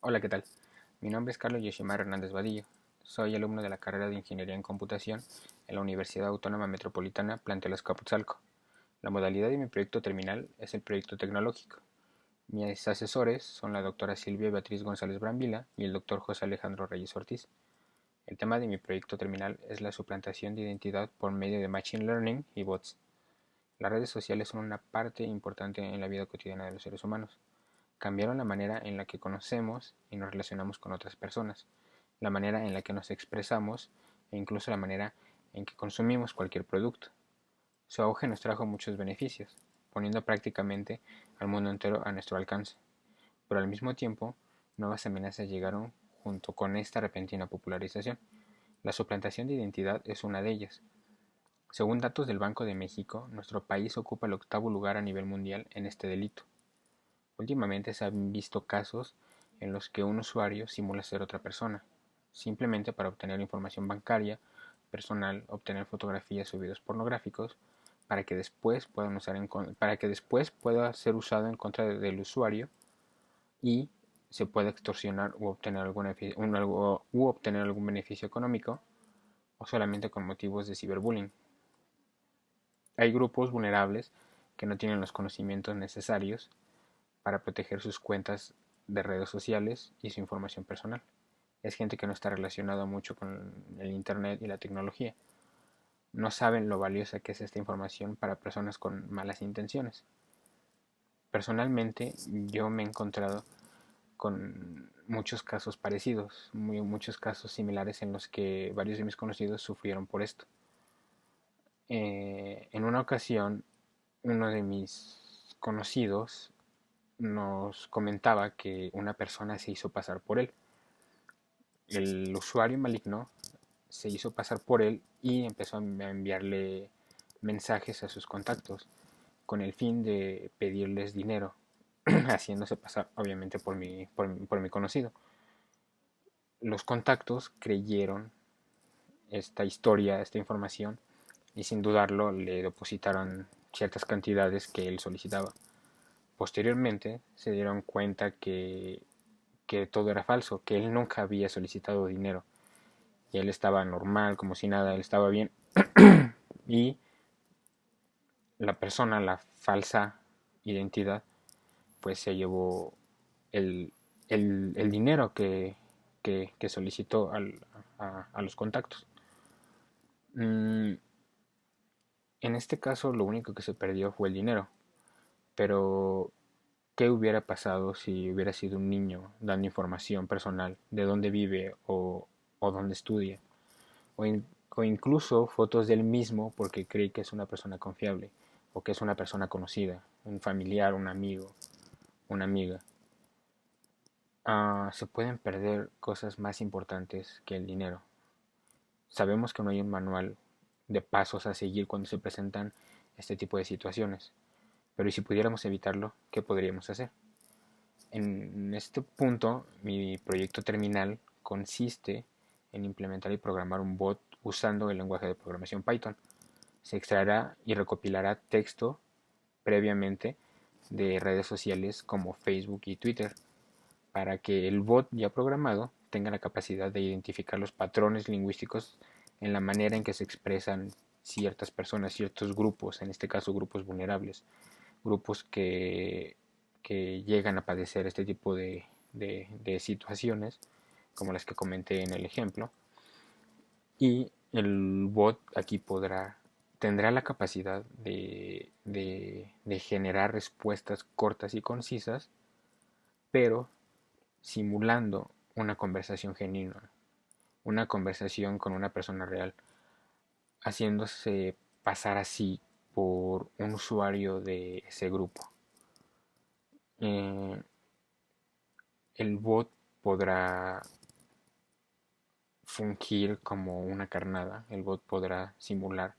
Hola, ¿qué tal? Mi nombre es Carlos Yoshimar Hernández Vadillo. Soy alumno de la carrera de Ingeniería en Computación en la Universidad Autónoma Metropolitana Plantel Azcapotzalco. La modalidad de mi proyecto terminal es el proyecto tecnológico. Mis asesores son la doctora Silvia Beatriz González Brambila y el doctor José Alejandro Reyes Ortiz. El tema de mi proyecto terminal es la suplantación de identidad por medio de Machine Learning y bots. Las redes sociales son una parte importante en la vida cotidiana de los seres humanos. Cambiaron la manera en la que conocemos y nos relacionamos con otras personas, la manera en la que nos expresamos e incluso la manera en que consumimos cualquier producto. Su auge nos trajo muchos beneficios, poniendo prácticamente al mundo entero a nuestro alcance. Pero al mismo tiempo, nuevas amenazas llegaron junto con esta repentina popularización. La suplantación de identidad es una de ellas. Según datos del Banco de México, nuestro país ocupa el octavo lugar a nivel mundial en este delito. Últimamente se han visto casos en los que un usuario simula ser otra persona, simplemente para obtener información bancaria, personal, obtener fotografías o videos pornográficos, para que después pueda ser usado en contra del usuario y se pueda extorsionar u obtener algún beneficio económico o solamente con motivos de ciberbullying. Hay grupos vulnerables que no tienen los conocimientos necesarios para proteger sus cuentas de redes sociales y su información personal. Es gente que no está relacionada mucho con el Internet y la tecnología. No saben lo valiosa que es esta información para personas con malas intenciones. Personalmente, yo me he encontrado con muchos casos parecidos, muchos casos similares en los que varios de mis conocidos sufrieron por esto. En una ocasión, uno de mis conocidos nos comentaba que una persona se hizo pasar por él. El usuario maligno se hizo pasar por él y empezó a enviarle mensajes a sus contactos con el fin de pedirles dinero, haciéndose pasar obviamente por mi conocido. Los contactos creyeron esta historia, esta información, y sin dudarlo le depositaron ciertas cantidades que él solicitaba. Posteriormente se dieron cuenta que todo era falso, que él nunca había solicitado dinero y él estaba normal, como si nada, él estaba bien. Y la persona, la falsa identidad, pues se llevó el dinero que solicitó a los contactos. En este caso lo único que se perdió fue el dinero, pero ¿qué hubiera pasado si hubiera sido un niño dando información personal de dónde vive o dónde estudia? O, in- o incluso fotos de él mismo porque cree que es una persona confiable o que es una persona conocida, un familiar, un amigo, una amiga. Se pueden perder cosas más importantes que el dinero. Sabemos que no hay un manual de pasos a seguir cuando se presentan este tipo de situaciones, pero ¿y si pudiéramos evitarlo, qué podríamos hacer? En este punto, mi proyecto terminal consiste en implementar y programar un bot usando el lenguaje de programación Python. Se extraerá y recopilará texto previamente de redes sociales como Facebook y Twitter para que el bot ya programado tenga la capacidad de identificar los patrones lingüísticos en la manera en que se expresan ciertas personas, ciertos grupos, en este caso grupos vulnerables, grupos que llegan a padecer este tipo de situaciones, como las que comenté en el ejemplo, y el bot aquí tendrá la capacidad de generar respuestas cortas y concisas, pero simulando una conversación genuina, una conversación con una persona real, haciéndose pasar así por un usuario de ese grupo. Eh, el bot podrá fungir como una carnada, el bot podrá simular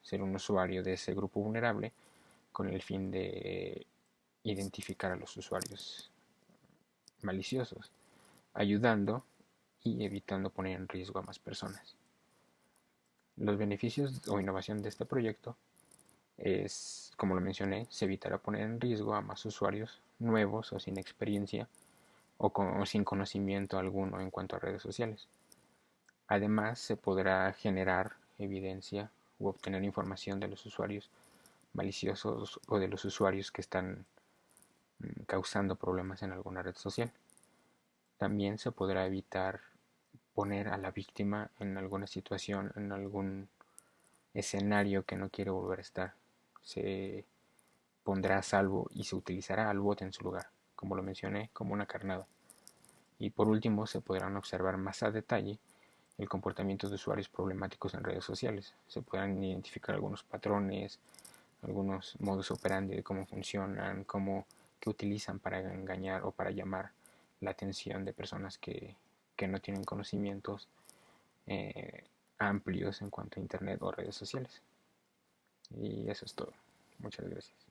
ser un usuario de ese grupo vulnerable con el fin de identificar a los usuarios maliciosos, ayudando y evitando poner en riesgo a más personas. Los beneficios o innovación de este proyecto es, como lo mencioné, se evitará poner en riesgo a más usuarios nuevos o sin experiencia o sin conocimiento alguno en cuanto a redes sociales. Además, se podrá generar evidencia u obtener información de los usuarios maliciosos o de los usuarios que están causando problemas en alguna red social. También se podrá evitar poner a la víctima en alguna situación, en algún escenario que no quiere volver a estar. Se pondrá a salvo y se utilizará al bot en su lugar, como lo mencioné, como una carnada. Y por último, se podrán observar más a detalle el comportamiento de usuarios problemáticos en redes sociales. Se podrán identificar algunos patrones, algunos modus operandi de cómo funcionan, qué utilizan para engañar o para llamar la atención de personas que no tienen conocimientos eh, amplios en cuanto a Internet o redes sociales. Y eso es todo. Muchas gracias.